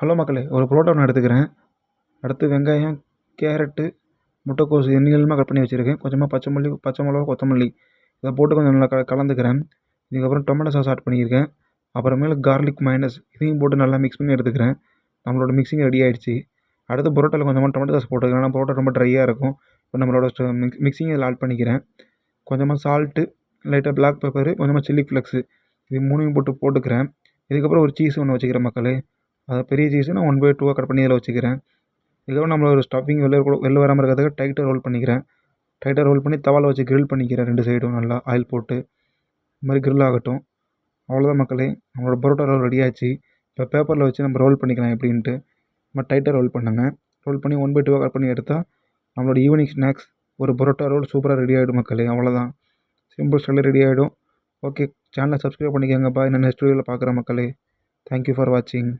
Hello மக்களே, ஒரு புரோட்டா ஒன்று எடுத்துக்கிறேன். அடுத்து வெங்காயம், கேரட்டு, முட்டைக்கோஸ் நீளமாக கட் பண்ணி வச்சுருக்கேன். கொஞ்சமாக பச்சை மிளகா, கொத்தமல்லி இதை போட்டு கொஞ்சம் நல்லா கலந்துக்கிறேன். இதுக்கப்புறம் டொமேட்டோ சாஸ் ஆட் பண்ணியிருக்கேன். அப்புறமேலு கார்லிக் மைனஸ் இதையும் போட்டு நல்லா மிக்ஸ் பண்ணி எடுத்துக்கிறேன். நம்மளோட மிக்சிங் ரெடி ஆகிடுச்சு. அடுத்து புரோட்டாவில் கொஞ்சமாக டொமேட்டோ சாஸ் போட்டுக்கலாம். ஏன்னா புரோட்டா ரொம்ப ட்ரையாக இருக்கும். இப்போ நம்மளோட மிக்சிங் இதில் ஆட் பண்ணிக்கிறேன். கொஞ்சமாக சால்ட்டு, லைட்டாக பிளாக் பெப்பரு, கொஞ்சமாக சில்லி ஃப்ளெக்ஸு இது மூணையும் போட்டுக்கிறேன். இதுக்கப்புறம் ஒரு சீஸ் ஒன்று வச்சுக்கிறேன் மக்களே. அது பெரிய சீஸை நான் 1/2 கட் பண்ணி இதில் வச்சுக்கிறேன். இதுக்கப்புறம் நம்மள ஒரு ஸ்டஃபிங் வெளில வராமல் இருக்கிறதுக்கு டைட்டாக ரோல் பண்ணிக்கிறேன். டைட்டாக ரோல் பண்ணி தவாவில் வச்சு கிரில் பண்ணிக்கிறேன். 2 சைடும் நல்லா ஆயில் போட்டு இந்த மாதிரி கிரில் ஆகட்டும். அவ்வளோதான் மக்களே, நம்மளோட பரோட்டா ரோல் ரெடி ஆச்சு. இப்போ பேப்பரில் வச்சு நம்ம ரோல் பண்ணிக்கலாம் எப்படின்ட்டு. நம்ம டைட்டாக ரோல் பண்ணுங்க. ரோல் பண்ணி 1/2 கட் பண்ணி எடுத்தால் நம்மளோட ஈவினிங் ஸ்நாக்ஸ் ஒரு பரோட்டா ரோல் சூப்பராக ரெடி ஆகிடும் மக்களே. அவ்வளோதான், சிம்பிள் ஸ்டைலில் ரெடி ஆகிடும். ஓகே, சேனலை சப்ஸ்கிரைப் பண்ணிக்கோங்க. பாய், நான் நெக்ஸ்ட் வீடியோவில் பார்க்குறேன் மக்களே. தேங்க்யூ ஃபார் வாட்சிங்.